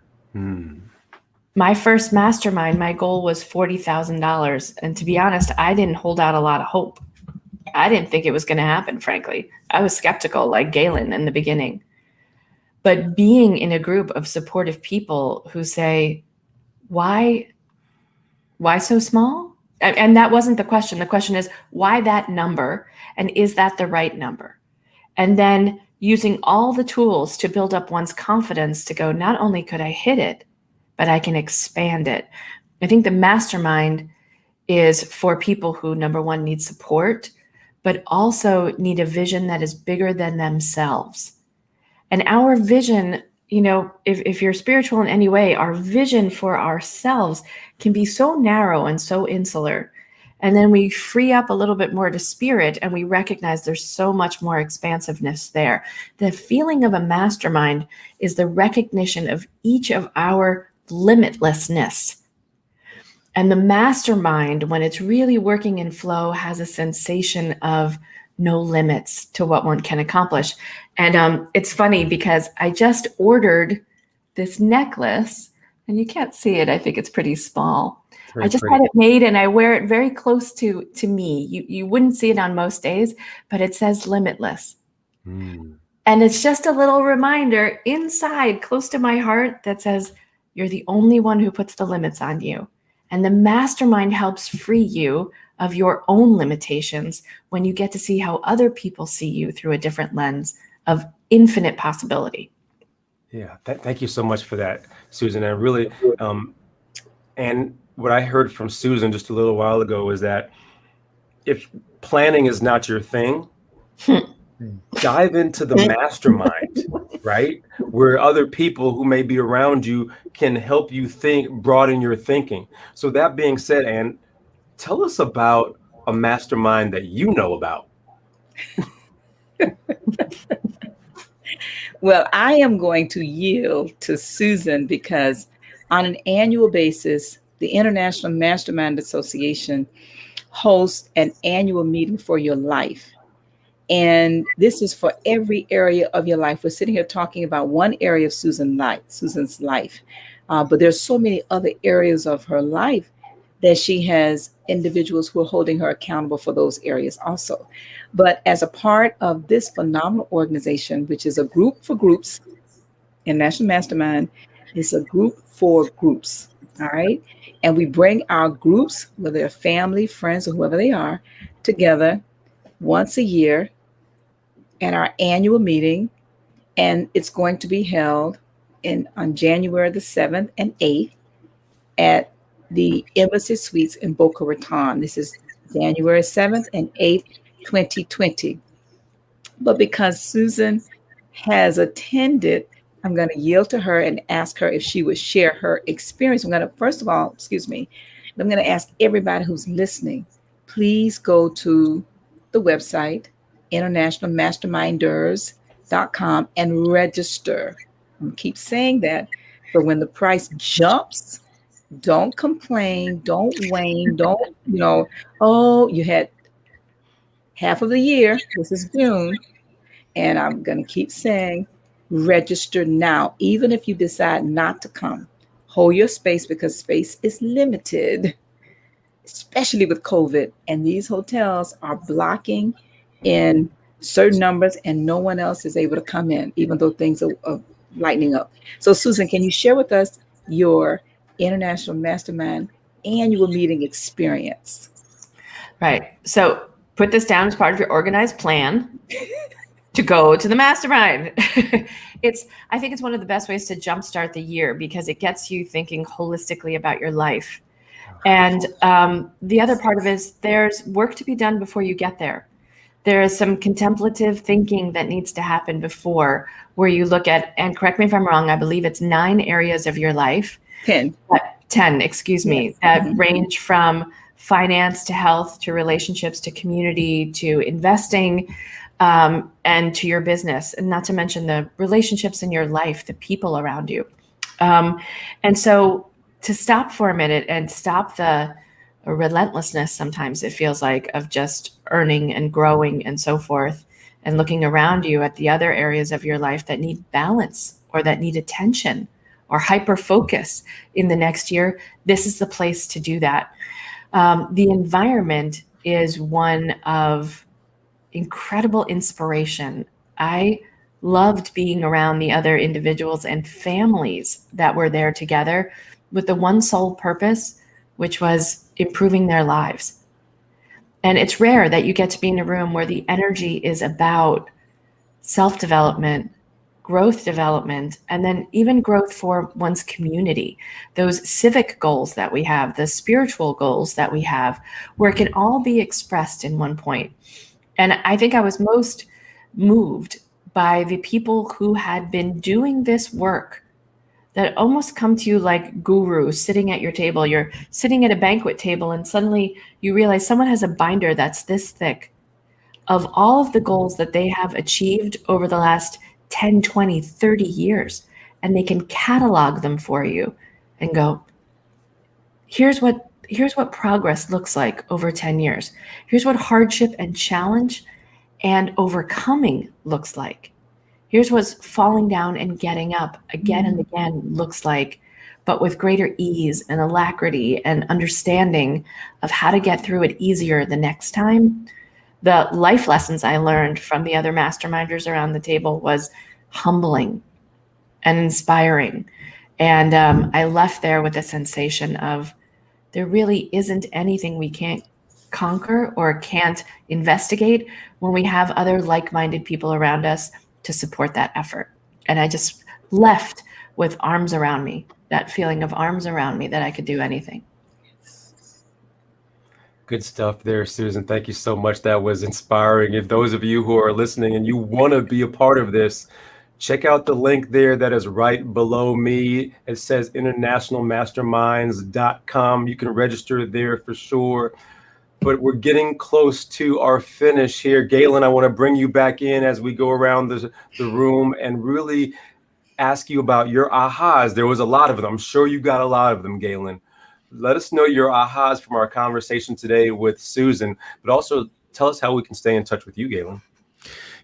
My first mastermind, my goal was $40,000. And to be honest, I didn't hold out a lot of hope. I didn't think it was going to happen, frankly. I was skeptical like Galen in the beginning. But being in a group of supportive people who say, why so small? And that wasn't the question. The question is, why that number? And is that the right number? And then using all the tools to build up one's confidence to go, not only could I hit it, but I can expand it. I think the mastermind is for people who, number 1, need support, but also need a vision that is bigger than themselves. And our vision, if you're spiritual in any way, our vision for ourselves can be so narrow and so insular. And then we free up a little bit more to spirit and we recognize there's so much more expansiveness there. The feeling of a mastermind is the recognition of each of our limitlessness. And the mastermind, when it's really working in flow, has a sensation of no limits to what one can accomplish. And it's funny because I just ordered this necklace and you can't see it. I think it's pretty small. I just had it made and I wear it very close to me. You wouldn't see it on most days, but it says limitless. And it's just a little reminder inside, close to my heart, that says, you're the only one who puts the limits on you. And the mastermind helps free you of your own limitations when you get to see how other people see you through a different lens of infinite possibility. Yeah, thank you so much for that, Susan. And really, and what I heard from Susan just a little while ago is that if planning is not your thing, dive into the mastermind, right? Where other people who may be around you can help you think, broaden your thinking. So that being said, Anne, tell us about a mastermind that you know about. Well, I am going to yield to Susan because on an annual basis, the International Mastermind Association hosts an annual meeting for your life. And this is for every area of your life. We're sitting here talking about one area of Susan's life. But there's so many other areas of her life that she has individuals who are holding her accountable for those areas also. But as a part of this phenomenal organization, which is a group for groups, International Mastermind is a group for groups. All right. And we bring our groups, whether they're family, friends, or whoever they are, together once a year at our annual meeting. And it's going to be held on January the 7th and 8th at the Embassy Suites in Boca Raton. This is January 7th and 8th, 2020. But because Susan has attended, I'm going to yield to her and ask her if she would share her experience. I'm going to, first of all, excuse me, I'm going to ask everybody who's listening, please go to the website, internationalmasterminders.com, and register. And keep saying that. So when the price jumps, don't complain, don't wane, don't, oh, you had half of the year. This is June. And I'm going to keep saying, register now, even if you decide not to come. Hold your space because space is limited, especially with COVID. And these hotels are blocking in certain numbers and no one else is able to come in, even though things are lightening up. So, Susan, can you share with us your International Mastermind annual meeting experience? Right. So put this down as part of your organized plan to go to the mastermind. I think it's one of the best ways to jumpstart the year because it gets you thinking holistically about your life. And the other part of it is there's work to be done before you get there. There is some contemplative thinking that needs to happen before, where you look at, and correct me if I'm wrong, I believe it's 9 areas of your life. 10. 10, excuse me, Yes. that range from finance to health to relationships to community to investing and to your business, and not to mention the relationships in your life, the people around you. And so to stop for a minute and stop the relentlessness, sometimes it feels like, of just earning and growing and so forth, and looking around you at the other areas of your life that need balance or that need attention or hyper focus in the next year, this is the place to do that. The environment is one of incredible inspiration. I loved being around the other individuals and families that were there together with the one sole purpose, which was improving their lives. And it's rare that you get to be in a room where the energy is about self-development, growth development, and then even growth for one's community, those civic goals that we have, the spiritual goals that we have, where it can all be expressed in one point. And I think I was most moved by the people who had been doing this work that almost come to you like gurus sitting at your table. You're sitting at a banquet table and suddenly you realize someone has a binder that's this thick of all of the goals that they have achieved over the last 10, 20, 30 years. And they can catalog them for you and go, here's what progress looks like over 10 years. Here's what hardship and challenge and overcoming looks like. Here's what falling down and getting up again and again looks like, but with greater ease and alacrity and understanding of how to get through it easier the next time. The life lessons I learned from the other masterminders around the table was humbling and inspiring. And I left there with a sensation of there really isn't anything we can't conquer or can't investigate when we have other like-minded people around us to support that effort. And I just left with arms around me, that feeling of arms around me that I could do anything. Good stuff there, Susan. Thank you so much. That was inspiring. If those of you who are listening and you want to be a part of this, check out the link there that is right below me. It says internationalmasterminds.com. You can register there for sure. But we're getting close to our finish here. Galen, I want to bring you back in as we go around the room and really ask you about your ahas. There was a lot of them. I'm sure you got a lot of them, Galen. Let us know your ahas from our conversation today with Susan, but also tell us how we can stay in touch with you, Galen.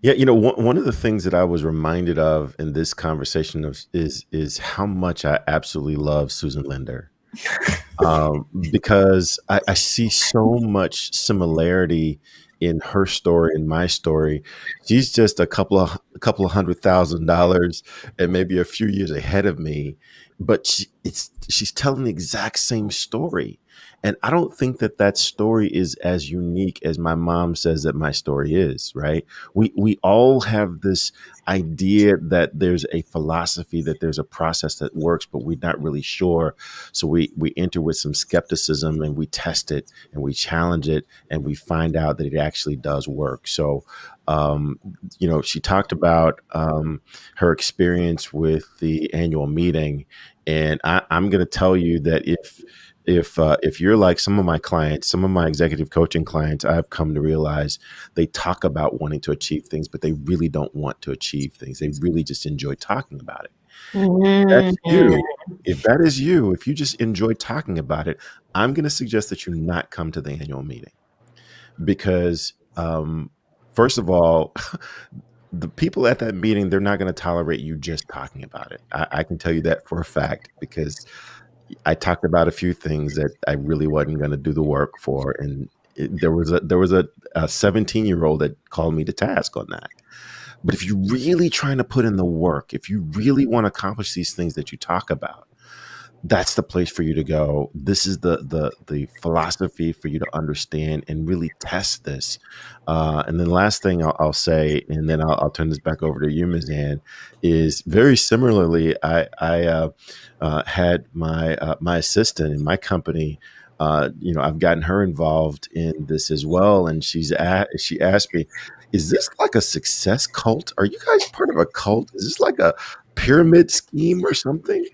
Yeah, one of the things that I was reminded of in this conversation is how much I absolutely love Susan Lindner, because I see so much similarity in her story and my story. She's just a couple of $100,000 and maybe a few years ahead of me, but she's telling the exact same story. And I don't think that story is as unique as my mom says that my story is, right? We all have this idea that there's a philosophy, that there's a process that works, but we're not really sure. So we enter with some skepticism and we test it and we challenge it and we find out that it actually does work. So, she talked about her experience with the annual meeting. And I'm going to tell you that if you're like some of my clients, some of my executive coaching clients, I've come to realize they talk about wanting to achieve things, but they really don't want to achieve things. They really just enjoy talking about it. That's you. If that is you, if you just enjoy talking about it, I'm going to suggest that you not come to the annual meeting because, first of all, the people at that meeting, they're not going to tolerate you just talking about it. I can tell you that for a fact because I talked about a few things that I really wasn't going to do the work for, and there was a 17-year-old that called me to task on that. But if you're really trying to put in the work, if you really want to accomplish these things that you talk about, that's the place for you to go. This is the philosophy for you to understand and really test this. And then the last thing I'll say, and then I'll turn this back over to you, Ms. Ann, is very similarly, I had my assistant in my company. I've gotten her involved in this as well, and she asked me, "Is this like a success cult? Are you guys part of a cult? Is this like a pyramid scheme or something?"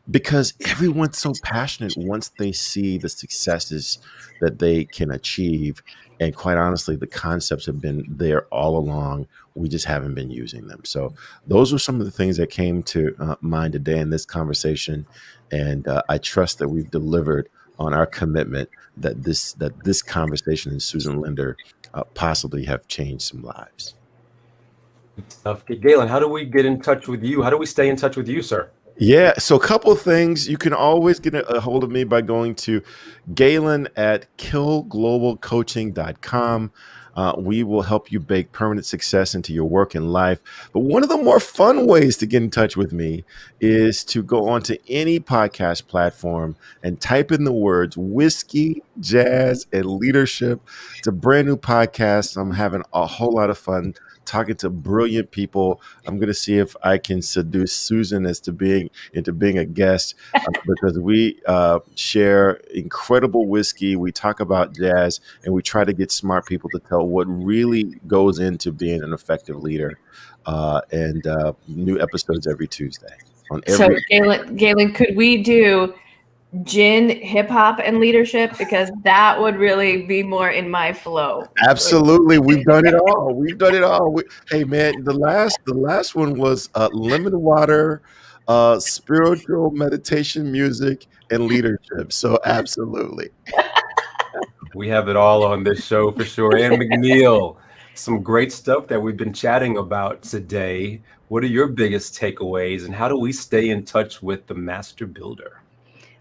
Because everyone's so passionate once they see the successes that they can achieve. And quite honestly, the concepts have been there all along. We just haven't been using them. So those were some of the things that came to mind today in this conversation. And I trust that we've delivered on our commitment that this conversation and Susan Lindner possibly have changed some lives. Good stuff. Galen, how do we get in touch with you? How do we stay in touch with you, sir? Yeah, so a couple of things. You can always get a hold of me by going to Galen at killglobalcoaching.com. We will help you bake permanent success into your work and life. But one of the more fun ways to get in touch with me is to go onto any podcast platform and type in the words whiskey, jazz, and leadership. It's a brand new podcast. I'm having a whole lot of fun talking to brilliant people. I'm going to see if I can seduce Susan into being a guest because we share incredible whiskey. We talk about jazz, and we try to get smart people to tell what really goes into being an effective leader. And new episodes every Tuesday on every. So Galen, could we do gin, hip hop, and leadership? Because that would really be more in my flow. Absolutely, we've done it all. Hey man, the last one was lemon water, spiritual meditation music, and leadership. So absolutely. We have it all on this show for sure. And McNeil, some great stuff that we've been chatting about today. What are your biggest takeaways, and how do we stay in touch with the Master Builder?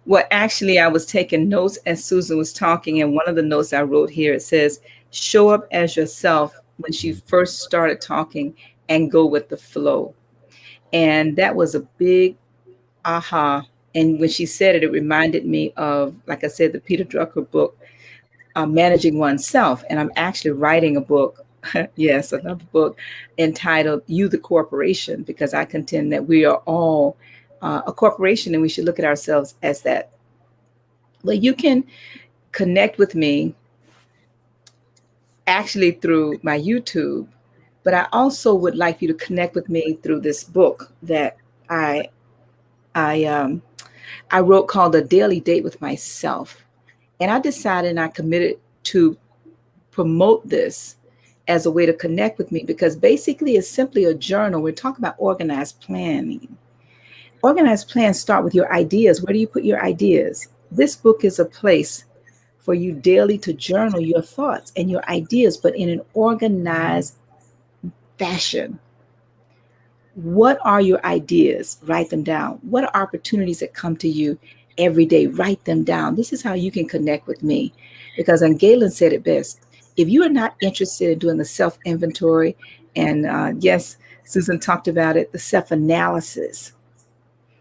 Well, actually, I was taking notes as Susan was talking, and one of the notes I wrote here, it says, show up as yourself when she first started talking and go with the flow. And that was a big aha. And when she said it, it reminded me of, like I said, the Peter Drucker book, Managing Oneself. And I'm actually writing a book, yes, another book entitled You, the Corporation, because I contend that we are all a corporation, and we should look at ourselves as that. Well, you can connect with me actually through my YouTube, but I also would like you to connect with me through this book that I I um, I wrote called A Daily Date with Myself. And I decided and I committed to promote this as a way to connect with me because basically it's simply a journal. We're talking about organized planning. Organized plans start with your ideas. Where do you put your ideas? This book is a place for you daily to journal your thoughts and your ideas, but in an organized fashion. What are your ideas? Write them down. What are opportunities that come to you every day? Write them down. This is how you can connect with me. Because, and Galen said it best, if you are not interested in doing the self inventory, and yes, Susan talked about it, the self analysis,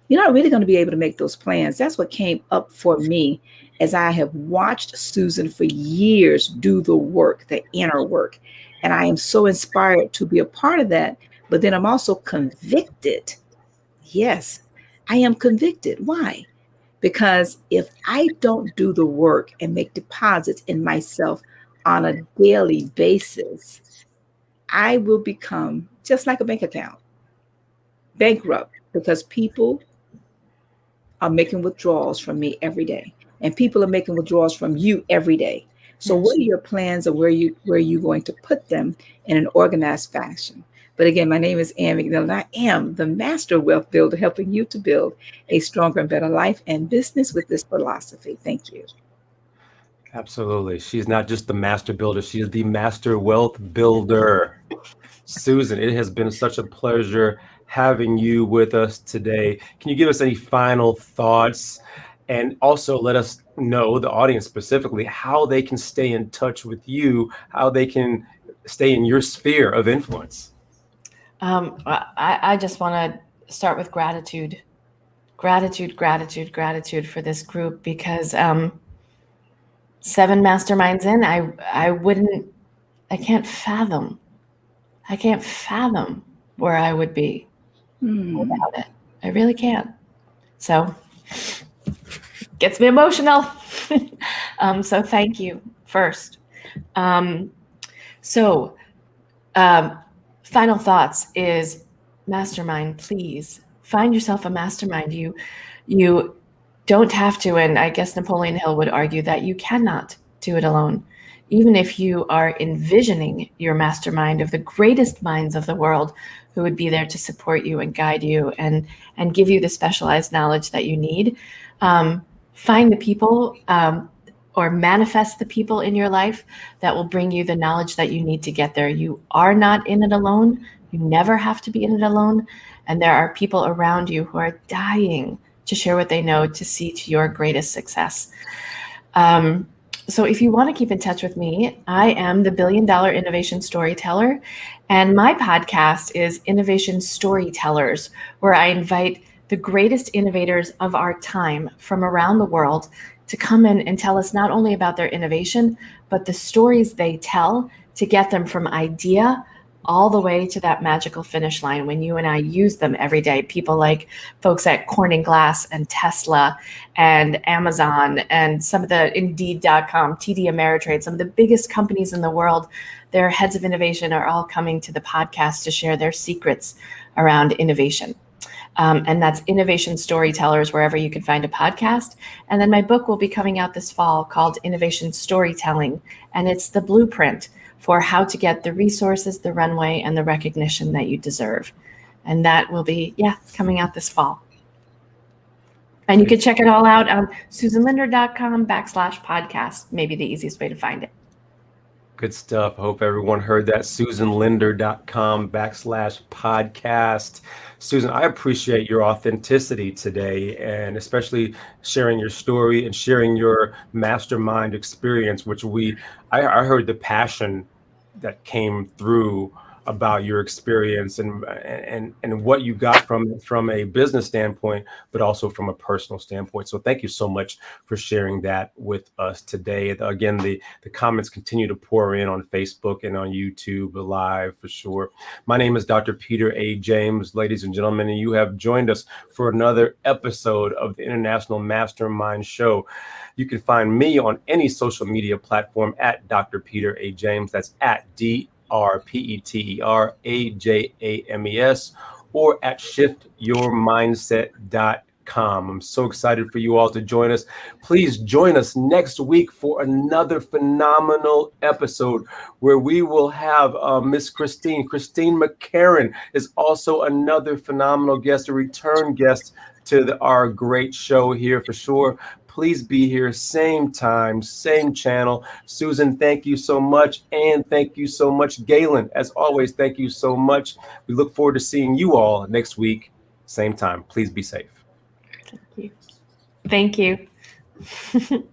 you're not really going to be able to make those plans. That's what came up for me as I have watched Susan for years do the work, the inner work. And I am so inspired to be a part of that. But then I'm also convicted. Yes, I am convicted. Why? Because if I don't do the work and make deposits in myself on a daily basis, I will become just like a bank account, bankrupt, because people are making withdrawals from me every day, and people are making withdrawals from you every day. So what are your plans, or where you going to put them in an organized fashion? But again, my name is Ann McNeil, and I am the Master Wealth Builder, helping you to build a stronger and better life and business with this philosophy. Thank you. Absolutely. She's not just the master builder, she is the master wealth builder. Susan, it has been such a pleasure having you with us today. Can you give us any final thoughts and also let us know, the audience specifically, how they can stay in touch with you, how they can stay in your sphere of influence? I just want to start with gratitude for this group, because 7 masterminds in, I can't fathom where I would be without it. I really can't. So gets me emotional. So thank you first. Final thoughts is, mastermind, please find yourself a mastermind. You don't have to, and I guess Napoleon Hill would argue that you cannot do it alone. Even if you are envisioning your mastermind of the greatest minds of the world who would be there to support you and guide you and give you the specialized knowledge that you need, find the people or manifest the people in your life that will bring you the knowledge that you need to get there. You are not in it alone. You never have to be in it alone. And there are people around you who are dying to share what they know to see to your greatest success. So if you want to keep in touch with me, I am the $1 Billion Innovation Storyteller, and my podcast is Innovation Storytellers, where I invite the greatest innovators of our time from around the world to come in and tell us not only about their innovation, but the stories they tell to get them from idea all the way to that magical finish line when you and I use them every day. People like folks at Corning Glass and Tesla and Amazon and some of the Indeed.com, TD Ameritrade, some of the biggest companies in the world, their heads of innovation are all coming to the podcast to share their secrets around innovation. And that's Innovation Storytellers, wherever you can find a podcast. And then my book will be coming out this fall called Innovation Storytelling. And it's the blueprint for how to get the resources, the runway, and the recognition that you deserve. And that will be, coming out this fall. And you can check it all out on susanlinder.com/podcast, maybe the easiest way to find it. Good stuff. I hope everyone heard that. susanlinder.com/podcast. Susan, I appreciate your authenticity today, and especially sharing your story and sharing your mastermind experience, which I heard the passion that came through about your experience and what you got from a business standpoint, but also from a personal standpoint. So thank you so much for sharing that with us today. Again, the comments continue to pour in on Facebook and on YouTube Live for sure. My name is Dr. Peter A. James, ladies and gentlemen, and you have joined us for another episode of the International Mastermind Show. You can find me on any social media platform at Dr. Peter A. James. That's at DrPeterAjames or at shiftyourmindset.com. I'm so excited for you all to join us. Please join us next week for another phenomenal episode where we will have Miss Christine McCarran is also another phenomenal guest, a return guest to our great show here for sure. Please be here, same time, same channel. Susan, thank you so much. And thank you so much, Galen. As always, thank you so much. We look forward to seeing you all next week, same time. Please be safe. Thank you. Thank you.